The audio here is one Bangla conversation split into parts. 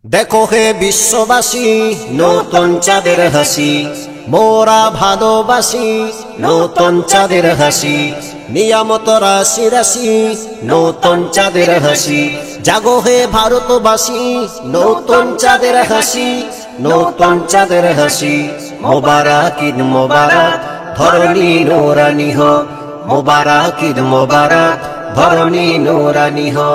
দেখো হে বিশ্ববাসী নতুন চাঁদের হাসি, মোরা ভালোবাসি নতুন চাঁদের হাসি, নিয়ামত রাশি রাশি নতুন চাঁদের হাসি। জাগো হে ভারতবাসী নতুন চাঁদের হাসি, নতুন চাঁদের হাসি। মোবারক ঈদ মোবারক ধরণী নুরানি হো, মোবারক ঈদ মোবারক ধরণী নুরানি হো।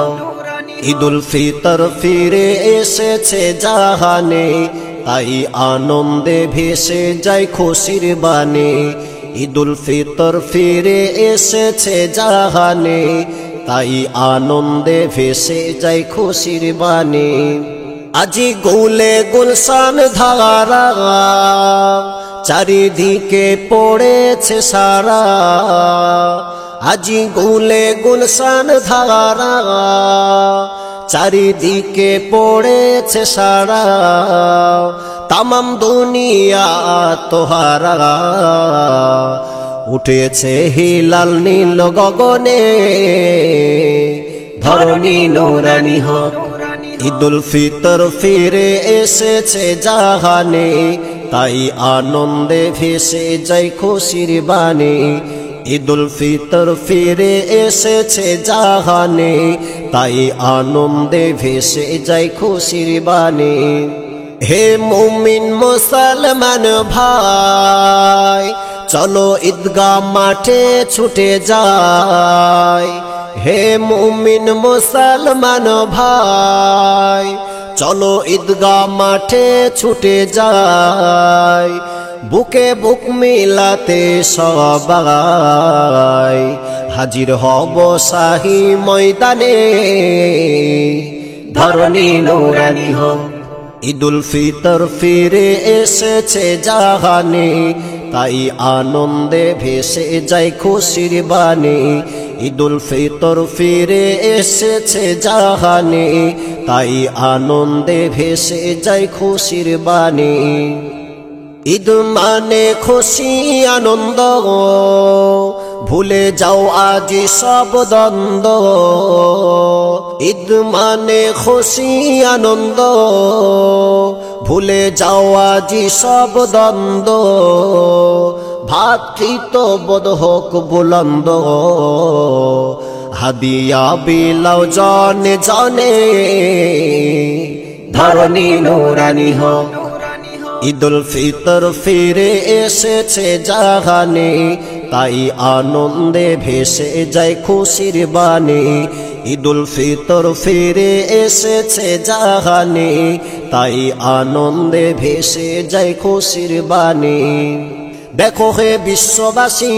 ঈদুল ফিতর ফিরে এসেছে জাহানে, তাই আনন্দে ভেসে যায় খুশির বানে। ঈদুল ফিতর ফিরে এসেছে জাহানে, তাই আনন্দে ভেসে যায় খুশির বানে। আজি গুলে গুলশান ধারা, চারিদিকে পড়েছে সারা। আজি গুলে গুলশান ধারা, চারিদিকে পড়েছে সারা। তামাম দুনিয়া তোহারা, উঠেছে হিলাল নীল গগনে, ধরণী নুরানি হো। ঈদুল ফিতর ফিরে এসেছে জাহানে, তাই আনন্দে ভেসে যায় খুশির বানে। ঈদুল ফিতর ফিরে এসেছে জাহানে, তাই আনন্দে ভেসে যায় খুশির বানে। হে মুমিন মুসলমান ভাই, চলো ঈদগাহ মাঠে ছুটে যাই। হে মুমিন মুসলমান ভাই, চলো ঈদগাহ মাঠে ছুটে যাই। বুকে বুক মিলাতে সবাই হাজির হব শাহী ময়দানে, ধরণী নুরানি হো। ঈদুল ফিতর ফিরে এসেছে জাহানে, তাই আনন্দে ভেসে যায় খুশির বানে। ঈদুল ফিতর ফিরে এসেছে জাহানে, তাই আনন্দে ভেসে যায় খুশির বানে। ঈদ মানে খুশি আনন্দ, ভুলে যাও আজ সব দ্বন্দ্ব। ঈদ মানে খুশি আনন্দ, ভুলে যাও আজ সব দ্বন্দ্ব। ভাতৃত্ববোধ হোক বুলন্দ, হাদিয়া বিলাও জনে জনে, ধরণী নুরানি হো। ঈদুল ফিতর ফিরে এসেছে জাহানে, তাই আনন্দে ভেসে যায় খুশির বানে। ঈদুল ফিতর ফিরে এসেছে জাহানে, তাই আনন্দে ভেসে যায় খুশির বানে। দেখো হে বিশ্ববাসী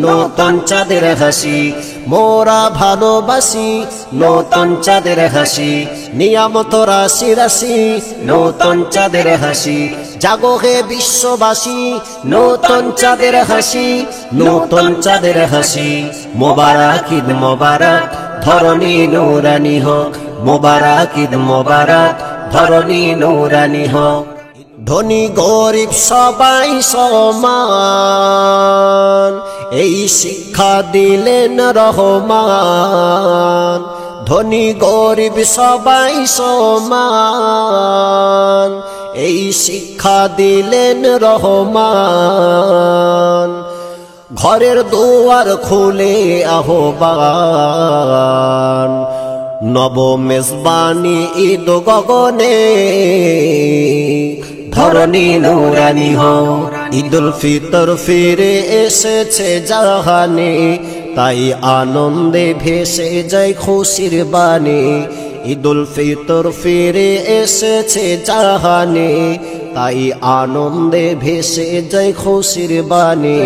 নতুন চাঁদের হাসি, মোরা ভালোবাসি নতুন চাঁদের হাসি, নিয়ামত রাশি রাশি নতুন চাঁদের হাসি। জাগো হে বিশ্ববাসী নতুন চাঁদের হাসি, নতুন চাঁদের হাসি। মোবারক ঈদ মোবারক ধরণী নুরানি হো, মোবারক ঈদ মোবারক ধরণী নুরানি হো। ধনী গরিব সবাই সমান, এই শিক্ষা দিলেন রহমান। ধনী গরিব সবাই সমান, এই শিক্ষা দিলেন রহমান। ঘরের দুয়ার খুলে আহ্বান, নব মেজবানি ঈদ গগনে, ধরণী নুরানি হো। ঈদুল ফিতর ফিরে এসেছে জাহানে, তাই আনন্দে ভেসে যায় খুশির বানে। ঈদুল ফিতর ফিরে এসেছে জাহানে, তাই আনন্দে ভেসে যায় খুশির বানে।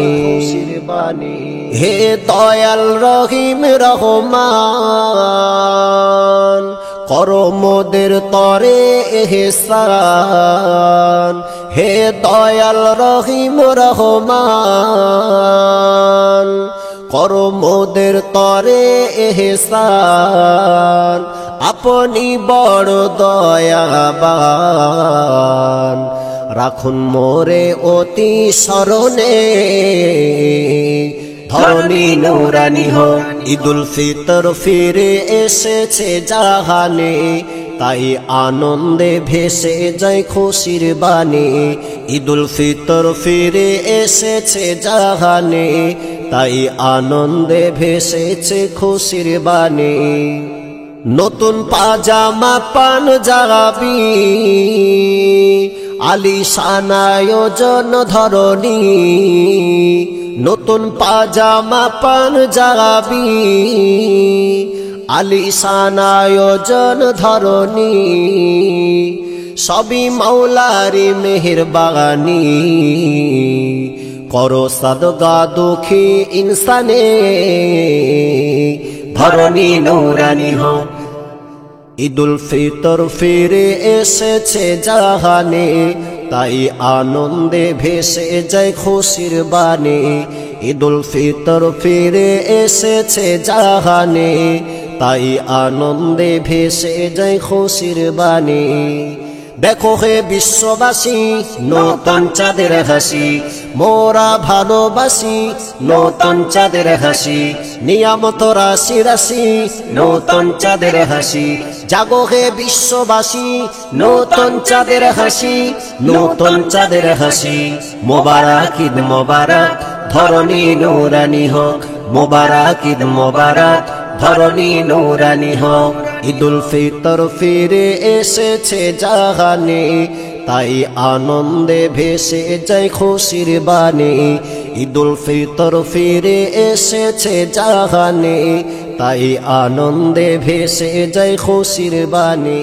হে দয়াল রহিম রহমান, করো মোদের তরে এহসান। হে দয়াল রহিম রহমান, করো মোদের তরে এহসান। আপনি বড় দয়াবান, রাখুন মোরে অতি স্মরণে, ধরণী নুরানি হো। ঈদুল ফিতর ফিরে এসেছে জাহানে, তাই আনন্দে ভেসে যায় খুশির বাণী। ঈদুল ফিতর ফিরে এসেছে জাহানে, তাই আনন্দে ভেসেছে খুশির বাণী। নতুন পাজামা পাঞ্জাবি আলিশান আয়োজন ধরনী, নতুন পাজামা পাঞ্জাবি আলিশান আয়োজন ধরনী, সবই মাওলারি মেহেরবানি। করো সাদগা দুঃখী ইনসানে, ধরনী নূরানি হো। ঈদুল ফিতর ফিরে এসেছে জাহানে, তাই আনন্দে ভেসে যায় খুশির বাণী। ঈদুল ফিতর ফিরে এসেছে জাহানে, তাই আনন্দে ভেসে যায় খুশির বাণী। দেখো হে বিশ্ববাসী নতুন চাঁদের হাসি, মোরা ভালোবাসি নতুন চাঁদের হাসি। নিয়ামত রাশি রাশি নতুন চাঁদের হাসি, জাগো হে বিশ্ববাসী নতুন চাঁদের হাসি, নতুন চাঁদের হাসি। মোবারক ঈদ মোবারক, ধরনী নূরানি হোক। মোবারক ঈদ মোবারক, ধরনী নূরানি হোক। ঈদুল ফিতর ফিরে এসেছে জাহানে, তাই আনন্দে ভেসে যায় খুশির বাণী। ঈদুল ফিতর ফিরে এসেছে জাহানে, তাই আনন্দে ভেসে যায় খুশির বাণী।